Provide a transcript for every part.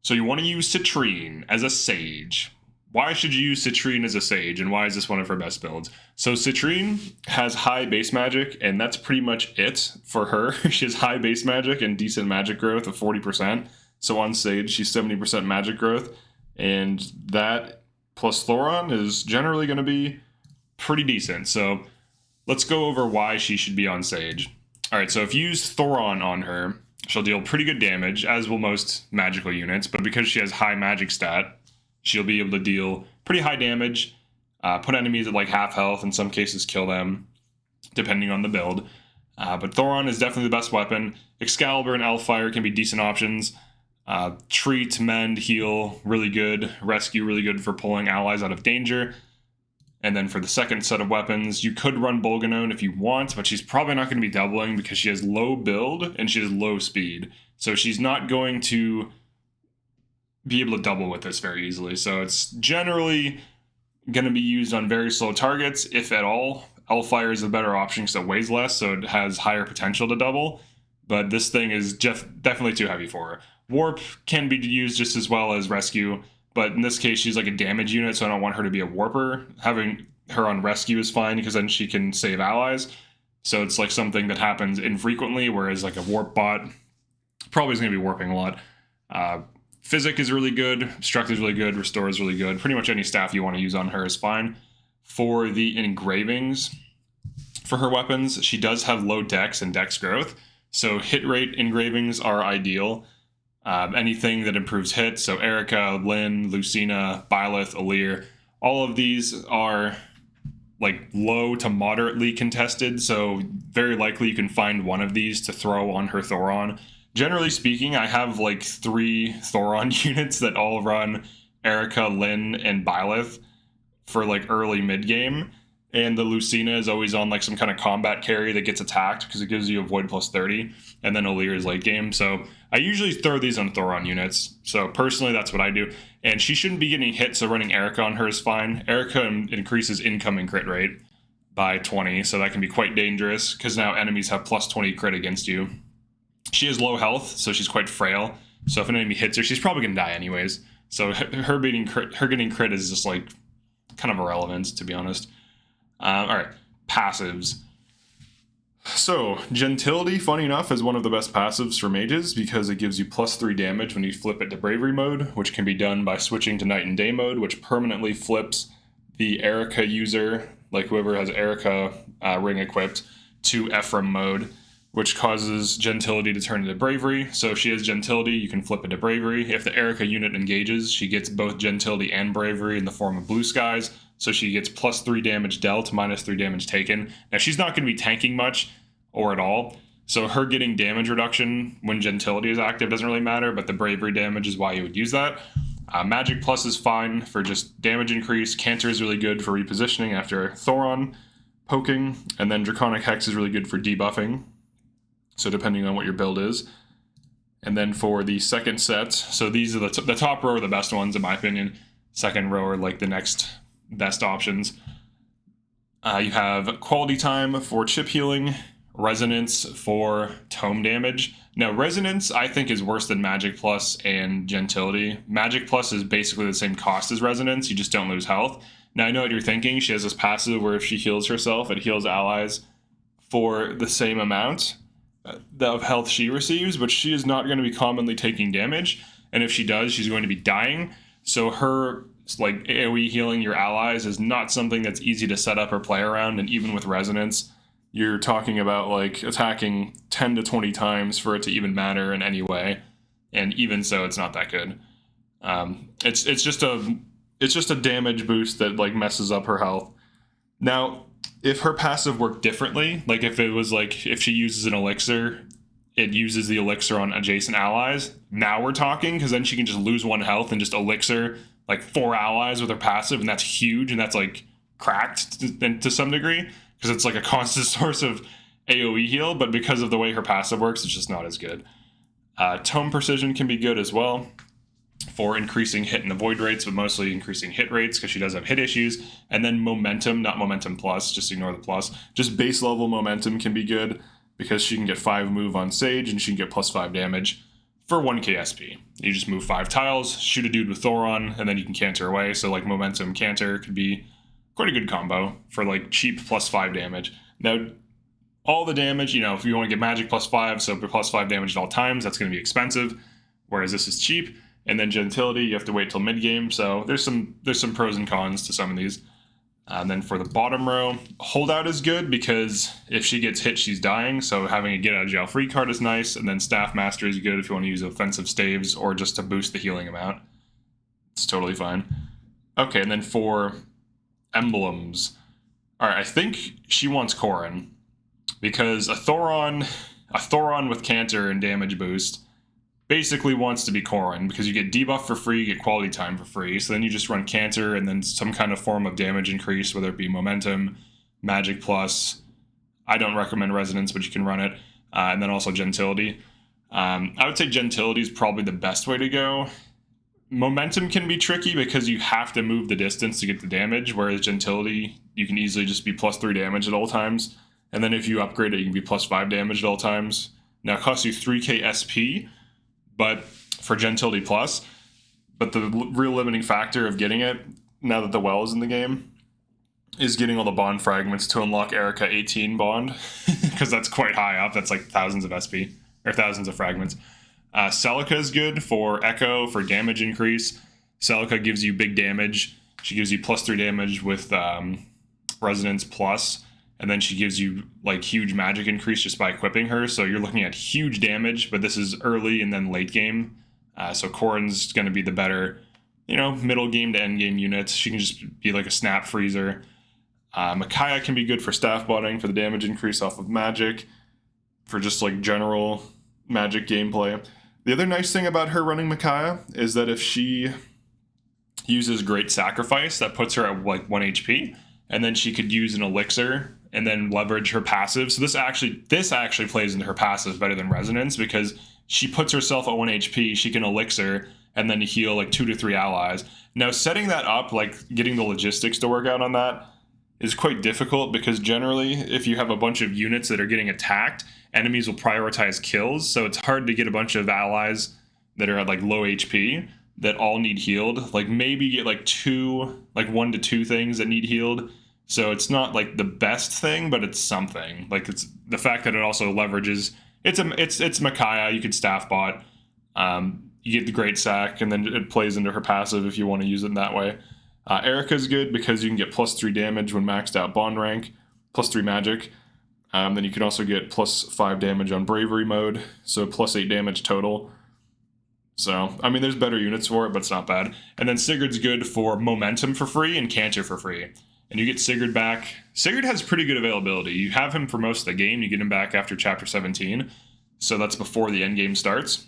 So you want to use Citrinne as a Sage. Why should you use Citrinne as a Sage, and why is this one of her best builds? So Citrinne has high base magic, and that's pretty much it for her. She has high base magic and decent magic growth of 40%. So on Sage, she's 70% magic growth, and that plus Thoron is generally going to be pretty decent. So let's go over why she should be on Sage. All right, so if you use Thoron on her, she'll deal pretty good damage, as will most magical units, but because she has high magic stat, she'll be able to deal pretty high damage, put enemies at like half health, in some cases kill them, depending on the build. But Thoron is definitely the best weapon. Excalibur and Elfire can be decent options. Treat, Mend, Heal, really good. Rescue, really good for pulling allies out of danger. And then for the second set of weapons, you could run Bolganone if you want, but she's probably not going to be doubling because she has low build and she has low speed. So she's not going to be able to double with this very easily. So it's generally going to be used on very slow targets, if at all. Elfire is a better option because it weighs less, so it has higher potential to double. But this thing is definitely too heavy for her. Warp can be used just as well as Rescue, but in this case, she's like a damage unit, so I don't want her to be a warper. Having her on Rescue is fine because then she can save allies. So it's like something that happens infrequently, whereas like a warp bot probably is going to be warping a lot. Physic is really good, Struct is really good, Restore is really good. Pretty much any staff you want to use on her is fine. For the engravings for her weapons, she does have low dex and dex growth, so hit rate engravings are ideal. Anything that improves hit, so Erica, Lynn, Lucina, Byleth, Alir, all of these are like low to moderately contested, so very likely you can find one of these to throw on her Thoron. Generally speaking, I have like 3 Thoron units that all run Erica, Lynn, and Byleth for like early mid-game, and the Lucina is always on like some kind of combat carry that gets attacked because it gives you avoid plus 30, and then Alir is late game. So I usually throw these on Thoron units. So personally, that's what I do. And she shouldn't be getting hit, so running Erica on her is fine. Erica increases incoming crit rate by 20, so that can be quite dangerous because now enemies have plus 20 crit against you. She has low health, so she's quite frail. So if an enemy hits her, she's probably going to die anyways. So her getting crit is just like kind of irrelevant, to be honest. All right, passives. So Gentility, funny enough, is one of the best passives for mages because it gives you plus 3 damage when you flip it to Bravery mode, which can be done by switching to Night and Day mode, which permanently flips the Erica user, like whoever has Erica ring equipped, to Ephraim mode, which causes Gentility to turn into Bravery. So if she has Gentility, you can flip it to Bravery. If the Erica unit engages, she gets both Gentility and Bravery in the form of Blue Skies, so she gets plus 3 damage dealt, minus 3 damage taken. Now, she's not going to be tanking much or at all, so her getting damage reduction when Gentility is active doesn't really matter, but the Bravery damage is why you would use that. Magic Plus is fine for just damage increase. Cancer is really good for repositioning after Thoron poking, and then Draconic Hex is really good for debuffing, so depending on what your build is. And then for the second set, so these are the top row are the best ones in my opinion. Second row are like the next best options. You have Quality Time for chip healing, Resonance for tome damage. Now Resonance I think is worse than Magic Plus and Gentility. Magic Plus is basically the same cost as Resonance, you just don't lose health. Now I know what you're thinking, she has this passive where if she heals herself, it heals allies for the same amount of health she receives, but she is not going to be commonly taking damage, and if she does, she's going to be dying. So her like AoE healing your allies is not something that's easy to set up or play around, and even with Resonance, you're talking about like attacking 10 to 20 times for it to even matter in any way, and even so, it's not that good. It's just a damage boost that like messes up her health. Now, if her passive worked differently, like if it was like if she uses an elixir, it uses the elixir on adjacent allies, now we're talking, because then she can just lose 1 health and just elixir like 4 allies with her passive, and that's huge, and that's like cracked to some degree because it's like a constant source of AoE heal, but because of the way her passive works, it's just not as good. Tome Precision can be good as well for increasing hit and avoid rates, but mostly increasing hit rates because she does have hit issues. And then Momentum, not Momentum Plus, just ignore the plus. Just base level Momentum can be good because she can get 5 move on Sage and she can get plus 5 damage for 1k SP. You just move 5 tiles, shoot a dude with Thoron, and then you can canter away. So like momentum canter could be quite a good combo for like cheap +5 damage. Now, all the damage, you know, if you want to get magic +5, so +5 damage at all times, that's going to be expensive, whereas this is cheap. And then gentility, you have to wait till mid game. So there's some pros and cons to some of these. And then for the bottom row, holdout is good because if she gets hit, she's dying. So having a get out of jail free card is nice. And then staff master is good if you want to use offensive staves or just to boost the healing amount. It's totally fine. Okay, and then for emblems, all right, I think she wants Corrin because a Thoron with canter and damage boost basically wants to be Corrin because you get debuff for free, you get quality time for free. So then you just run canter and then some kind of form of damage increase, whether it be momentum, magic plus. I don't recommend resonance, but you can run it. And then also gentility. I would say gentility is probably the best way to go. Momentum can be tricky because you have to move the distance to get the damage, whereas gentility, you can easily just be +3 damage at all times. And then if you upgrade it, you can be +5 damage at all times. Now it costs you 3k SP, but for gentility plus, but the real limiting factor of getting it, now that the well is in the game, is getting all the bond fragments to unlock Erica 18 bond, because that's quite high up. That's like thousands of SP, or thousands of fragments. Celica is good for Echo, for damage increase. Celica gives you big damage. She gives you +3 damage with Resonance Plus, and then she gives you like huge magic increase just by equipping her. So you're looking at huge damage, but this is early and then late game. So Corrin's going to be the better, middle game to end game unit. She can just be like a snap freezer. Micaiah can be good for staff botting for the damage increase off of magic, for just like general magic gameplay. The other nice thing about her running Micaiah is that if she uses Great Sacrifice, that puts her at like 1 HP, and then she could use an elixir and then leverage her passive. So this actually plays into her passive better than Resonance, because she puts herself at 1 HP, she can elixir and then heal like 2 to 3 allies. Now setting that up, like getting the logistics to work out on that, is quite difficult, because generally if you have a bunch of units that are getting attacked, enemies will prioritize kills. So it's hard to get a bunch of allies that are at like low HP that all need healed. Like maybe get like 1 to 2 things that need healed. So it's not like the best thing, but it's something. Like it's the fact that it also leverages. It's Micaiah. You could staff bot. You get the Great Sack, and then it plays into her passive if you want to use it in that way. Erica's good because you can get +3 damage when maxed out bond rank, +3 magic. Then you can also get +5 damage on bravery mode, so +8 damage total. So, I mean, there's better units for it, but it's not bad. And then Sigurd's good for momentum for free and canter for free. And you get Sigurd back. Sigurd has pretty good availability. You have him for most of the game. You get him back after Chapter 17. So that's before the end game starts.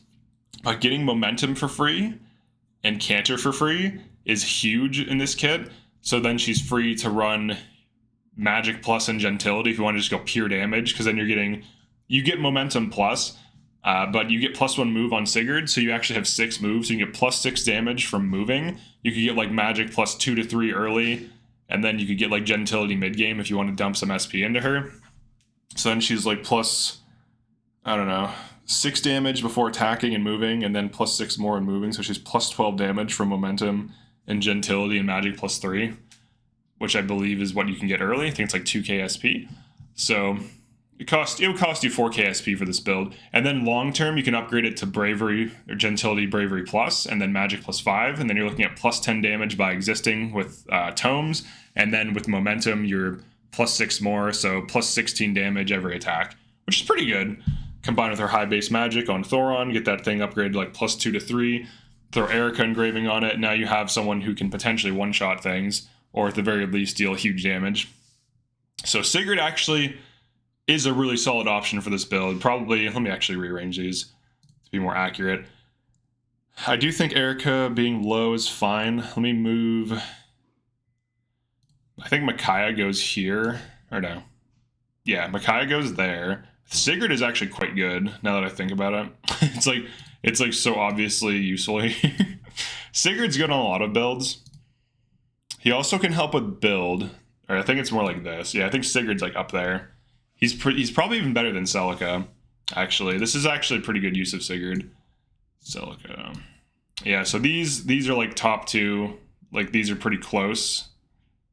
But getting momentum for free and canter for free is huge in this kit. So then she's free to run magic plus and gentility if you want to just go pure damage, because then you get momentum plus, but you get +1 move on Sigurd, so you actually have 6 moves. So you can get +6 damage from moving. You could get like magic +2 to 3 early, and then you could get like gentility mid game if you want to dump some SP into her. So then she's like +6 damage before attacking and moving, and then +6 more in moving. So she's +12 damage from momentum and gentility and magic +3, which I believe is what you can get early. I think it's like 2k SP. So it would cost you 4k SP for this build. And then long term, you can upgrade it to bravery or gentility bravery plus, and then magic +5. And then you're looking at +10 damage by existing with tomes. And then with momentum, you're +6 more. So +16 damage every attack, which is pretty good. Combined with her high base magic on Thoron, get that thing upgraded to like +2 to 3. Throw Erica engraving on it. Now you have someone who can potentially one-shot things, or at the very least deal huge damage. So Sigurd actually is a really solid option for this build. Probably, let me actually rearrange these to be more accurate. I do think Erica being low is fine. Let me move. I think Micaiah goes here. Or no. Yeah, Micaiah goes there. Sigurd is actually quite good, now that I think about it. It's like so obviously useful. Sigurd's good on a lot of builds. He also can help with build, or I think it's more like this. Yeah, I think Sigurd's like up there. He's probably even better than Celica, actually. This is actually a pretty good use of Sigurd. Silica. Yeah, so these are like top two. Like these are pretty close.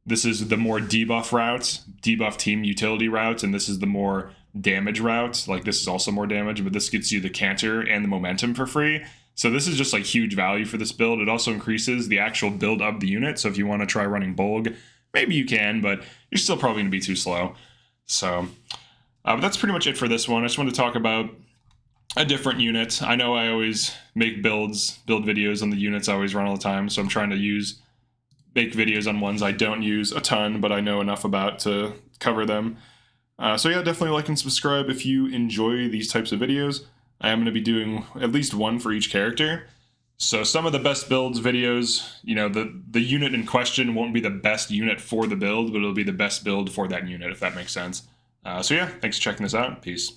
This is the more debuff routes, debuff team utility routes, and this is the more damage routes. Like this is also more damage, but this gets you the canter and the momentum for free. So this is just like huge value for this build. It also increases the actual build of the unit. So if you want to try running Bolg, maybe you can, but you're still probably going to be too slow. So but that's pretty much it for this one. I just wanted to talk about a different unit. I know I always make build videos on the units I always run all the time, so I'm trying to make videos on ones I don't use a ton, but I know enough about to cover them. So yeah, definitely like and subscribe if you enjoy these types of videos. I am going to be doing at least one for each character. So some of the best builds videos, you know, the unit in question won't be the best unit for the build, but it'll be the best build for that unit, if that makes sense. So yeah, thanks for checking this out. Peace.